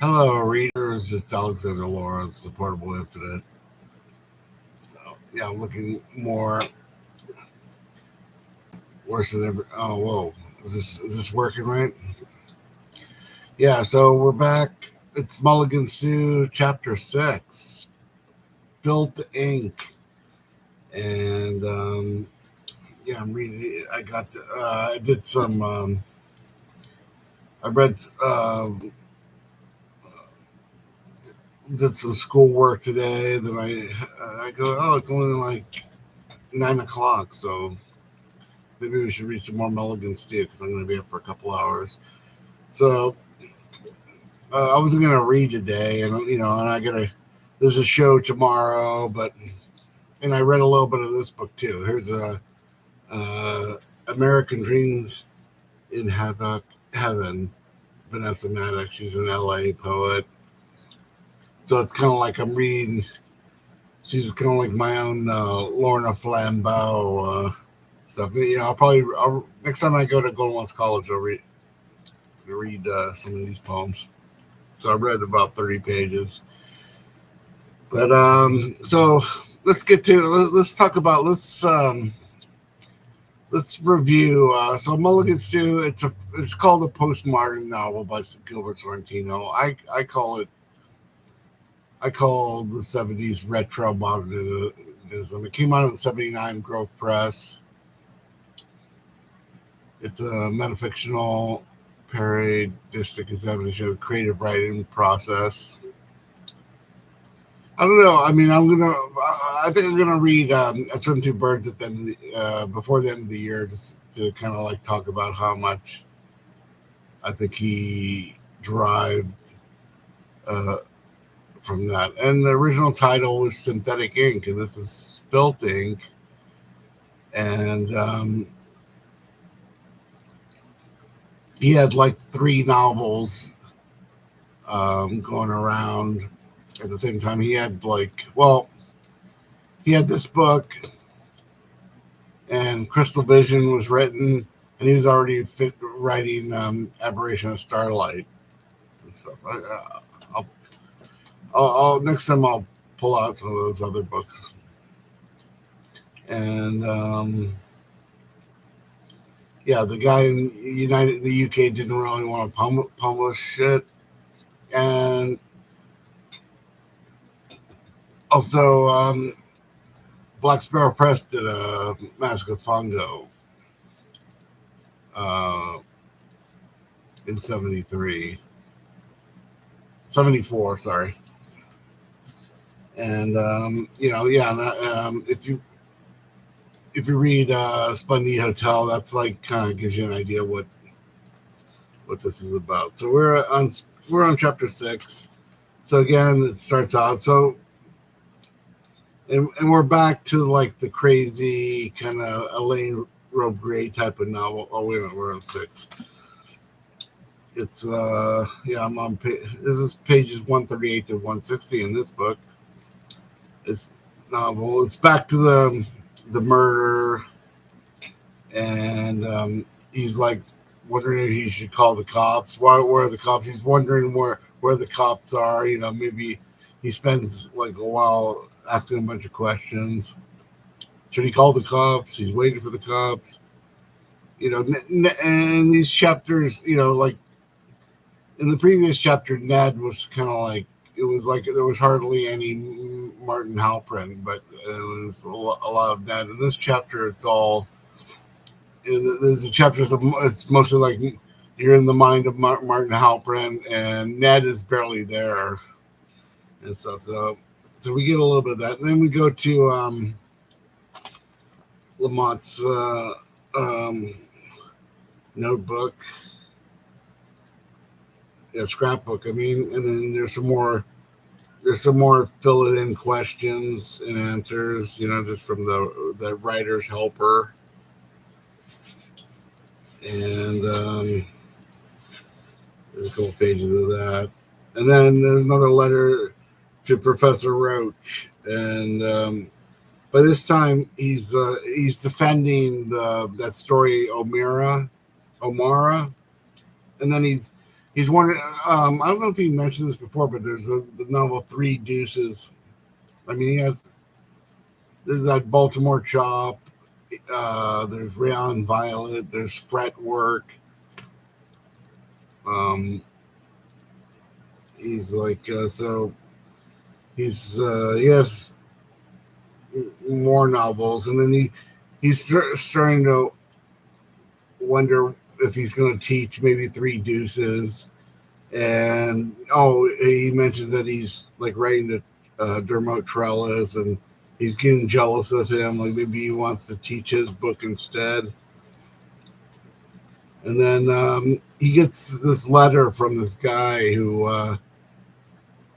Hello, readers. It's Alexander Lawrence, the Portable Infinite. Yeah, looking more worse than ever. Oh, whoa! Is this working right? Yeah. So we're back. It's Mulligan Stew, Chapter 6, Spilt Ink, and yeah, I'm reading. I got. I did some. I read. Did some schoolwork today. Then I go. Oh, it's only like 9 o'clock. So maybe we should read some more Mulligan Stew because I'm going to be up for a couple hours. So I was going to read today, and and I gotta. There's a show tomorrow, and I read a little bit of this book too. Here's a uh, American Dreams in Heaven. Vanessa Maddox. She's an LA poet, so it's kind of like I'm reading. She's kind of like my own Lorna Flambeau stuff. Next time I go to Golden West College, I'll read some of these poems. So I read about 30 pages. But so let's get to let's talk about let's review. So Mulligan Stew, it's called a postmodern novel by Gilbert Sorrentino. I call the '70s retro modernism. It came out in '79 Grove Press. It's a metafictional periodistic examination of the creative writing process. I don't know. I mean, I think I'm gonna read "I Swim Two Birds" at the end of before the end of the year, just to kind of like talk about how much I think he derived uh, from that. And the original title was "Synthetic Ink," and this is Spilt Ink. And he had like three novels going around at the same time. He had he had this book, and Crystal Vision was written, and he was already writing Aberration of Starlight and stuff. I'll, next time I'll pull out some of those other books. And yeah, the guy in the UK didn't really want to publish it, and also Black Sparrow Press did a Mask of Fungo uh, in 74, sorry. And yeah, if you read Splendid Hotel, that's like kind of gives you an idea what this is about. So we're on chapter 6. So again, it starts out and we're back to like the crazy kind of Elaine Robbe type of novel. Oh wait a minute, we're on 6. It's yeah, I'm on this is pages 138 to 160 in this book. It's novel. It's back to the murder, and he's like wondering if he should call the cops. Where are the cops? He's wondering where the cops are. Maybe he spends like a while asking a bunch of questions. Should he call the cops? He's waiting for the cops. And these chapters, like in the previous chapter, Ned was kind of like it was like there was hardly any Martin Halprin, but it was a lot of Ned. In this chapter, it's all there's a chapter. It's mostly like you're in the mind of Martin Halprin, and Ned is barely there, and stuff. So we get a little bit of that, and then we go to Lamont's um, notebook, yeah, scrapbook. I mean, and then there's some more fill it in questions and answers, just from the writer's helper, and there's a couple pages of that, and then there's another letter to Professor Roach, and by this time he's defending that story Omara, and then he's wondering. I don't know if he mentioned this before, but there's the novel Three Deuces. I mean, there's that Baltimore Chop. There's Rayon Violet. There's Fretwork. Um, he's like so. He has more novels, and then he's starting to wonder if he's going to teach maybe Three Deuces. And he mentions that he's like writing to Dermot Trellis, and he's getting jealous of him. Like maybe he wants to teach his book instead. And then he gets this letter from this guy who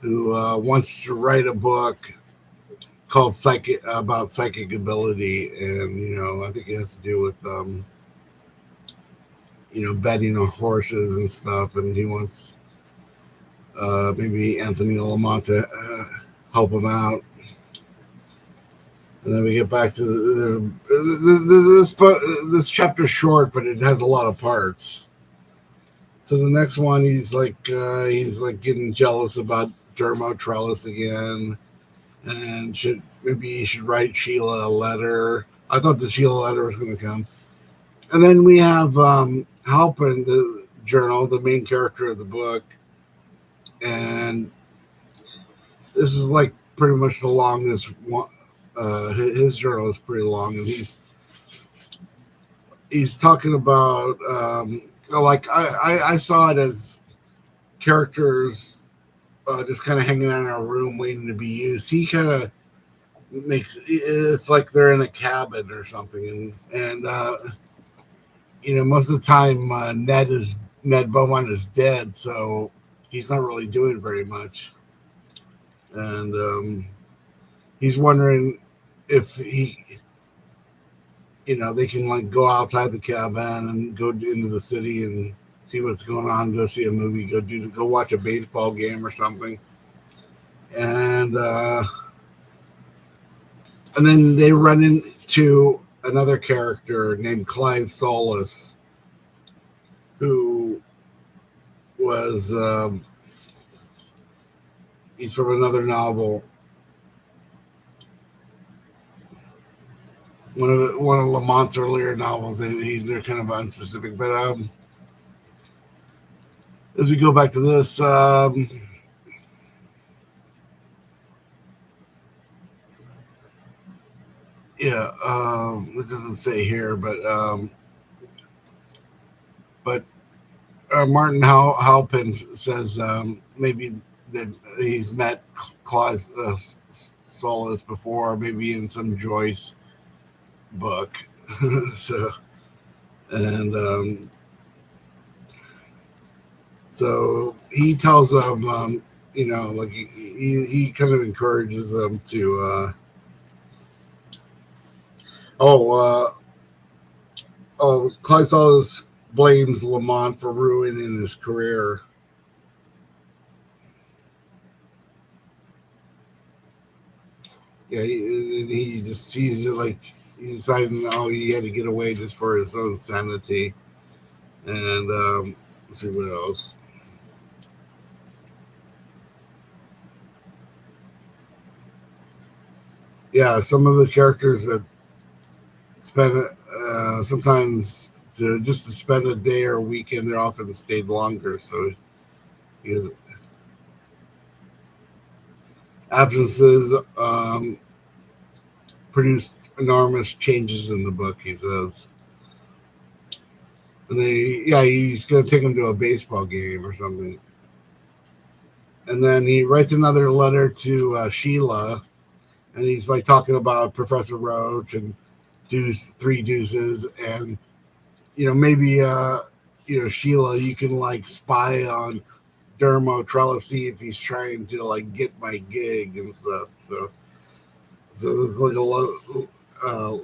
wants to write a book called about psychic ability, and I think it has to do with betting on horses and stuff, and he wants maybe Anthony Lamont to help him out. And then we get back to this chapter's short, but it has a lot of parts. So the next one, he's like getting jealous about Dermot Trellis again, and maybe he should write Sheila a letter. I thought the Sheila letter was going to come. And then we have Halpin, the journal, the main character of the book, and this is like pretty much the longest one. His journal is pretty long, and he's talking about like I saw it as characters just kind of hanging out in our room waiting to be used. He kind of makes it's like they're in a cabin or something, and most of the time Ned Beaumont is dead, so he's not really doing very much, and he's wondering if they can like go outside the cabin and go into the city and see what's going on, go see a movie, go watch a baseball game or something, and then they run into another character named Clive Solis, who was he's from another novel. One of Lamont's earlier novels. They're kind of unspecific, but as we go back to this, it doesn't say here, but Martin Halpin says maybe that he's met Clive Solis before, maybe in some Joyce book. So he tells them, like he kind of encourages them to Clive Solis blames Lamont for ruining his career. Yeah, he decided he had to get away just for his own sanity. And let's see what else. Yeah, some of the characters that spend sometimes to spend a day or a weekend, they often stayed longer. So absences produced enormous changes in the book, he says. And he's going to take him to a baseball game or something. And then he writes another letter to Sheila, and he's like talking about Professor Roach and Three Deuces, and maybe Sheila, you can like spy on Dermot Trellis, see if he's trying to like get my gig and stuff. So there's like a lot of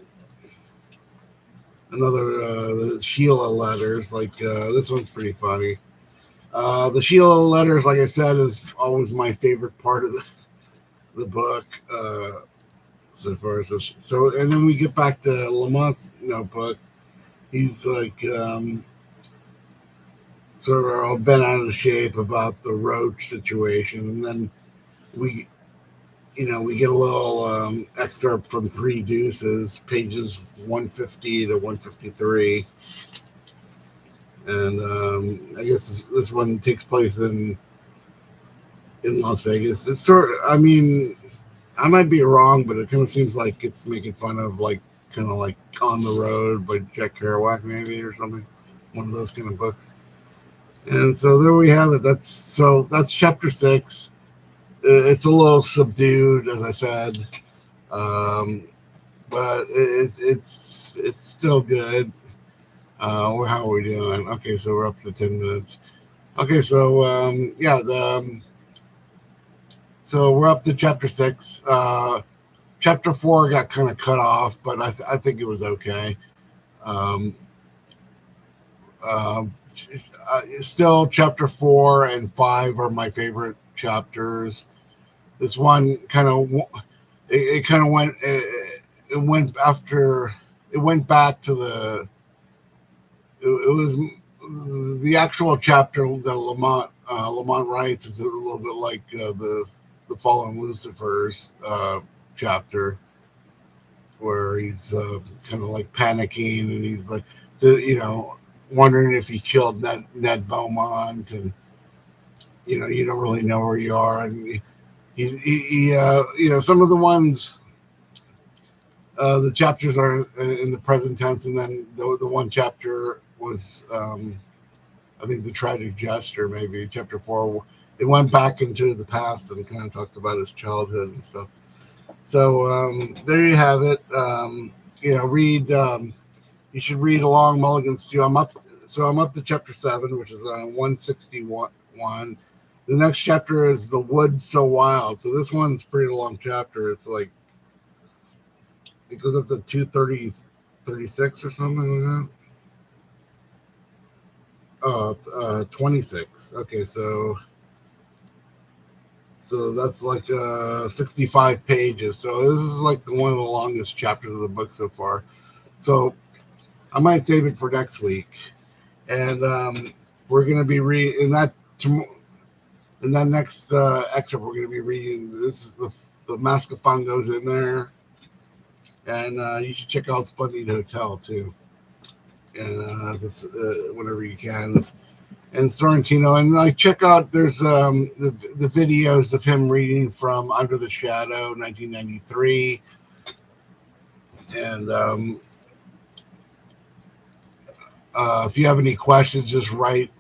the Sheila letters. Like this one's pretty funny. The Sheila letters, like I said, is always my favorite part of the book. So far, so, and then we get back to Lamont's notebook. He's like sort of all bent out of shape about the roach situation, and then we we get a little excerpt from Three Deuces, pages 150 to 153, and I guess this one takes place in Las Vegas. It's sort of, I mean, I might be wrong, but it kind of seems like it's making fun of like kind of like On the Road by Jack Kerouac, maybe, or something, one of those kind of books. And so there we have it. That's chapter 6. It's a little subdued, as I said, but it's still good. How are we doing? Okay, so we're up to 10 minutes. Okay, so so we're up to chapter 6. Chapter 4 got kind of cut off, but I think it was okay. Um, uh, Still, chapter 4 and 5 are my favorite chapters. This one kind of it kind of went it went after it went back to it was the actual chapter that Lamont writes is a little bit like the Fallen Lucifer's chapter, where he's kind of like panicking and he's like, wondering if he killed Ned Beaumont, and you don't really know where you are, and some of the ones, the chapters are in the present tense, and then the one chapter was, I think, the Tragic Jester, maybe chapter 4. It went back into the past and kind of talked about his childhood and stuff. So there you have it. Read. You should read along Mulligan Stew. I'm up to chapter 7, which is 161. The next chapter is The Woods So Wild. So this one's a pretty long chapter. It's like, it goes up to 236 or something like that. 26. Okay, so that's like 65 pages. So this is like one of the longest chapters of the book so far. So I might save it for next week. And we're going to be in that next excerpt, we're going to be reading, this is the Mask of Fungo's in there. And you should check out Splendid Hotel too. And whenever you can. And Sorrentino, and check out, there's the videos of him reading from Under the Shadow, 1993. And if you have any questions, just write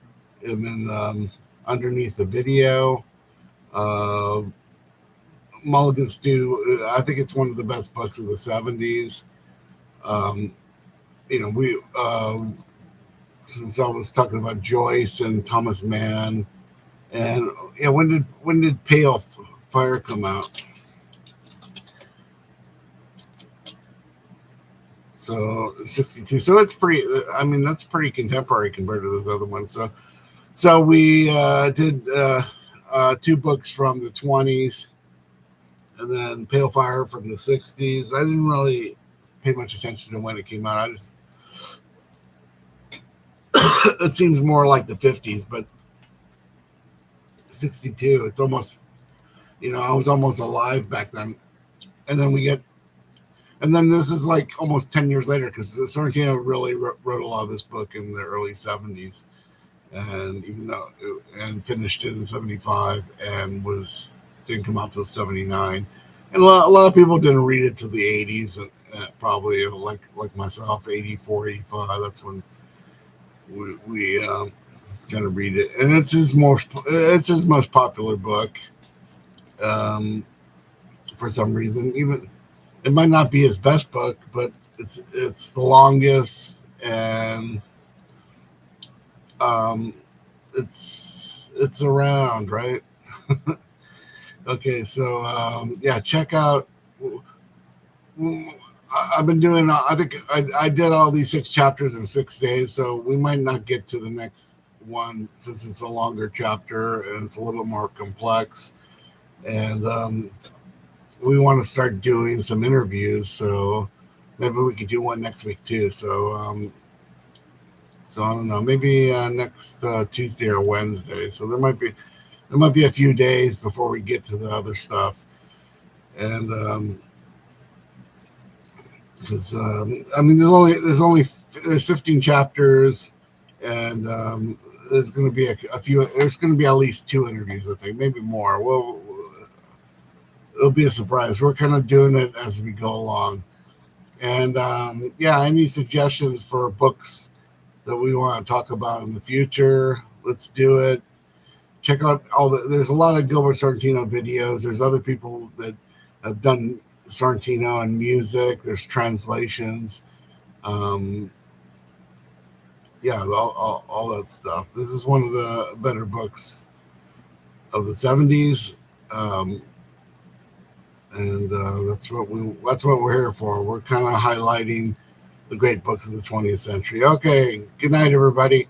them in underneath the video. Mulligan Stew, I think it's one of the best books of the 70s. We since I was talking about Joyce and Thomas Mann, and when did Pale Fire come out? So 62. So it's pretty. I mean, that's pretty contemporary compared to this other one. So we did 2 books from the 20s, and then Pale Fire from the 60s. I didn't really pay much attention to when it came out. It seems more like the 50s, but 62. It's almost, I was almost alive back then. And then this is like almost 10 years later, because Sorrentino really wrote a lot of this book in the early 70s, and and finished it in 75, and didn't come out till 79. And a lot of people didn't read it till the 80s, probably like myself, 84, 85. That's when we kind of read it, and it's his most popular book. For some reason, even it might not be his best book, but it's the longest, and it's around, right? Okay, so check out. I've been doing. I think I did all these 6 chapters in 6 days, so we might not get to the next one since it's a longer chapter and it's a little more complex. And we want to start doing some interviews, so maybe we could do one next week too. So So I don't know, maybe next Tuesday or Wednesday. So there might be a few days before we get to the other stuff. And because I mean, there's 15 chapters, and there's going to be a few. There's going to be at least 2 interviews, I think, maybe more. Well, it'll be a surprise. We're kind of doing it as we go along. And yeah, any suggestions for books that we want to talk about in the future? Let's do it. Check out there's a lot of Gilbert Sorrentino videos. There's other people that have done Sorrentino and music. There's translations. Yeah, all that stuff. This is one of the better books of the 70s. And that's what we're here for. We're kind of highlighting the great books of the 20th century. Okay, good night, everybody.